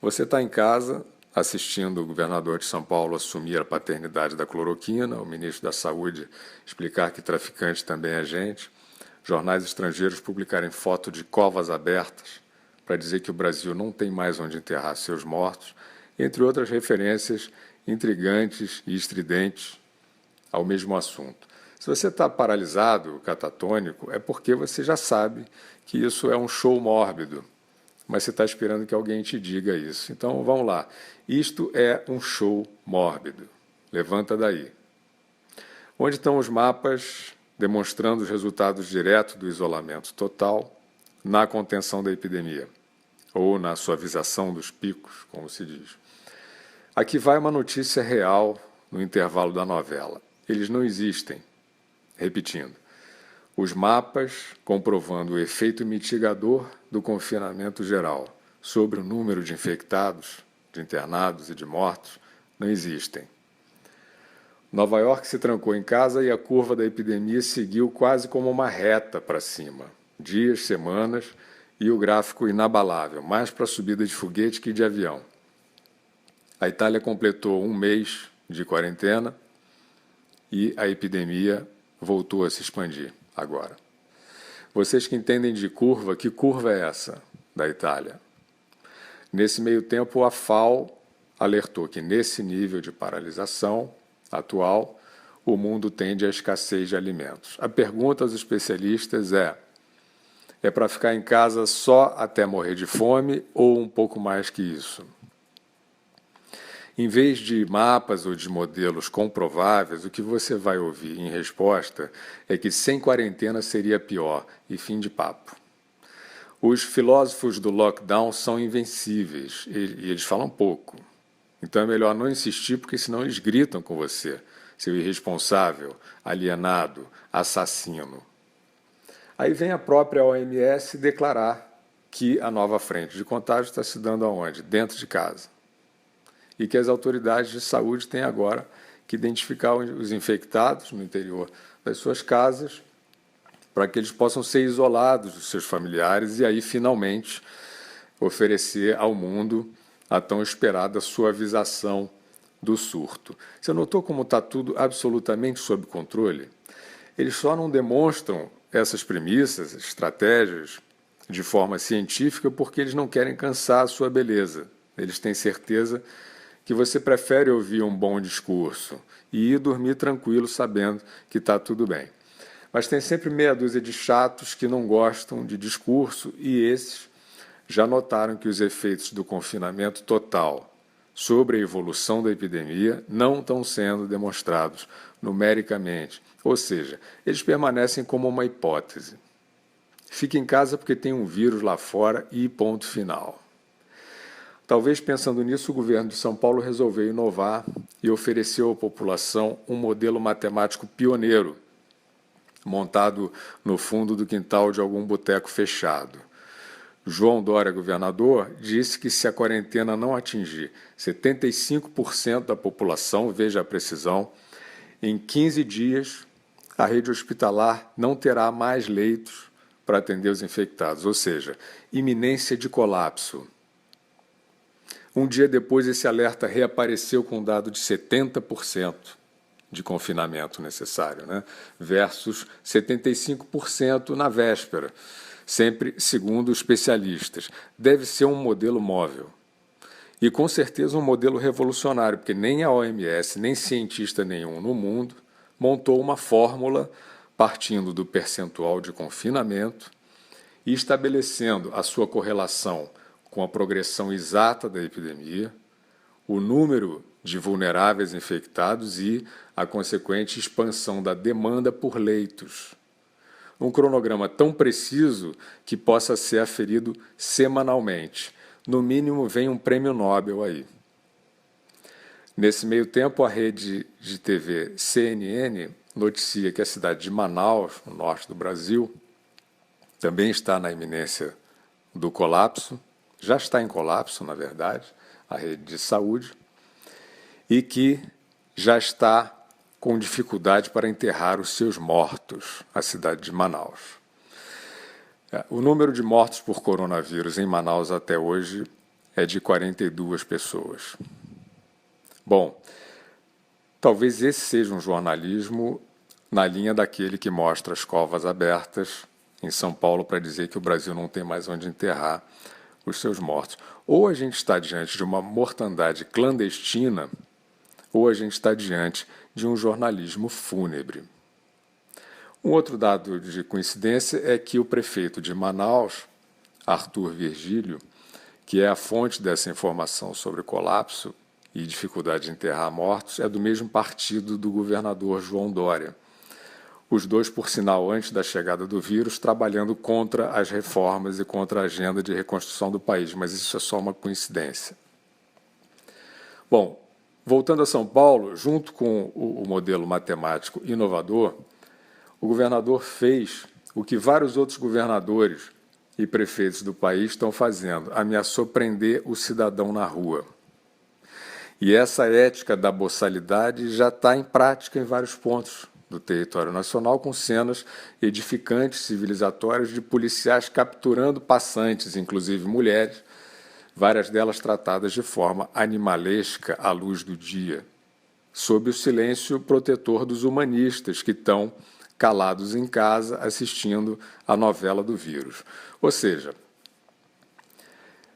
Você está em casa assistindo o governador de São Paulo assumir a paternidade da cloroquina, o ministro da Saúde explicar que traficante também é gente, jornais estrangeiros publicarem foto de covas abertas para dizer que o Brasil não tem mais onde enterrar seus mortos, entre outras referências intrigantes e estridentes ao mesmo assunto. Se você está paralisado, catatônico, é porque você já sabe que isso é um show mórbido, mas você está esperando que alguém te diga isso. Então, vamos lá. Isto é um show mórbido. Levanta daí. Onde estão os mapas demonstrando os resultados diretos do isolamento total na contenção da epidemia, ou na suavização dos picos, como se diz? Aqui vai uma notícia real no intervalo da novela. Eles não existem. Repetindo, os mapas comprovando o efeito mitigador do confinamento geral sobre o número de infectados, de internados e de mortos não existem. Nova York se trancou em casa e a curva da epidemia seguiu quase como uma reta para cima. Dias, semanas e o gráfico inabalável, mais para subida de foguete que de avião. A Itália completou um mês de quarentena e a epidemia voltou a se expandir agora. Vocês que entendem de curva, que curva é essa da Itália? Nesse meio tempo, a FAO alertou que nesse nível de paralisação atual, o mundo tende à escassez de alimentos. A pergunta aos especialistas é para ficar em casa só até morrer de fome ou um pouco mais que isso? Em vez de mapas ou de modelos comprováveis, o que você vai ouvir em resposta é que sem quarentena seria pior, e fim de papo. Os filósofos do lockdown são invencíveis, e eles falam pouco. Então é melhor não insistir, porque senão eles gritam com você, seu irresponsável, alienado, assassino. Aí vem a própria OMS declarar que a nova frente de contágio está se dando aonde? Dentro de casa. E que as autoridades de saúde têm agora que identificar os infectados no interior das suas casas para que eles possam ser isolados dos seus familiares e aí, finalmente, oferecer ao mundo a tão esperada suavização do surto. Você notou como está tudo absolutamente sob controle? Eles só não demonstram essas premissas, estratégias, de forma científica porque eles não querem cansar a sua beleza. Eles têm certeza que você prefere ouvir um bom discurso e ir dormir tranquilo sabendo que está tudo bem. Mas tem sempre meia dúzia de chatos que não gostam de discurso e esses já notaram que os efeitos do confinamento total sobre a evolução da epidemia não estão sendo demonstrados numericamente, ou seja, eles permanecem como uma hipótese. Fique em casa porque tem um vírus lá fora e ponto final. Talvez pensando nisso, o governo de São Paulo resolveu inovar e ofereceu à população um modelo matemático pioneiro, montado no fundo do quintal de algum boteco fechado. João Dória, governador, disse que se a quarentena não atingir 75% da população, veja a precisão, em 15 dias a rede hospitalar não terá mais leitos para atender os infectados, ou seja, iminência de colapso. Um dia depois, esse alerta reapareceu com um dado de 70% de confinamento necessário, versus 75% na véspera, sempre segundo especialistas. Deve ser um modelo móvel. E, com certeza, um modelo revolucionário, porque nem a OMS, nem cientista nenhum no mundo montou uma fórmula partindo do percentual de confinamento e estabelecendo a sua correlação com a progressão exata da epidemia, o número de vulneráveis infectados e a consequente expansão da demanda por leitos. Um cronograma tão preciso que possa ser aferido semanalmente. No mínimo, vem um prêmio Nobel aí. Nesse meio tempo, a rede de TV CNN noticia que a cidade de Manaus, no norte do Brasil, também está na iminência do colapso, já está em colapso, na verdade, a rede de saúde, e que já está com dificuldade para enterrar os seus mortos, a cidade de Manaus. O número de mortos por coronavírus em Manaus até hoje é de 42 pessoas. Bom, talvez esse seja um jornalismo na linha daquele que mostra as covas abertas em São Paulo para dizer que o Brasil não tem mais onde enterrar os seus mortos. Ou a gente está diante de uma mortandade clandestina, ou a gente está diante de um jornalismo fúnebre. Um outro dado de coincidência é que o prefeito de Manaus, Arthur Virgílio, que é a fonte dessa informação sobre o colapso e dificuldade de enterrar mortos, é do mesmo partido do governador João Dória. Os dois, por sinal, antes da chegada do vírus, trabalhando contra as reformas e contra a agenda de reconstrução do país, mas isso é só uma coincidência. Bom, voltando a São Paulo, junto com o modelo matemático inovador, o governador fez o que vários outros governadores e prefeitos do país estão fazendo, ameaçou prender o cidadão na rua. E essa ética da boçalidade já está em prática em vários pontos do território nacional, com cenas edificantes, civilizatórias, de policiais capturando passantes, inclusive mulheres, várias delas tratadas de forma animalesca à luz do dia, sob o silêncio protetor dos humanistas que estão calados em casa assistindo a novela do vírus. Ou seja,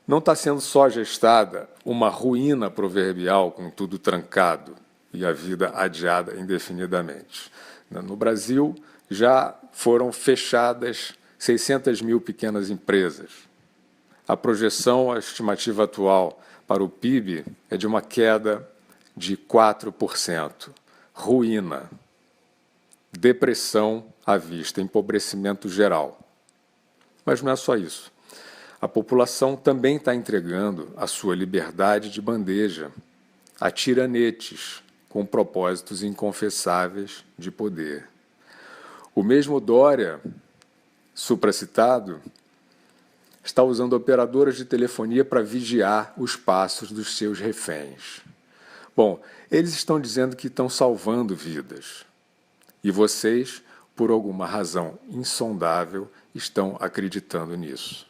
não está sendo só gestada uma ruína proverbial com tudo trancado e a vida adiada indefinidamente. No Brasil, já foram fechadas 600 mil pequenas empresas. A projeção, a estimativa atual para o PIB é de uma queda de 4%. Ruína, depressão à vista, empobrecimento geral. Mas não é só isso. A população também está entregando a sua liberdade de bandeja a tiranetes com propósitos inconfessáveis de poder. O mesmo Dória, supracitado, está usando operadoras de telefonia para vigiar os passos dos seus reféns. Bom, eles estão dizendo que estão salvando vidas. E vocês, por alguma razão insondável, estão acreditando nisso.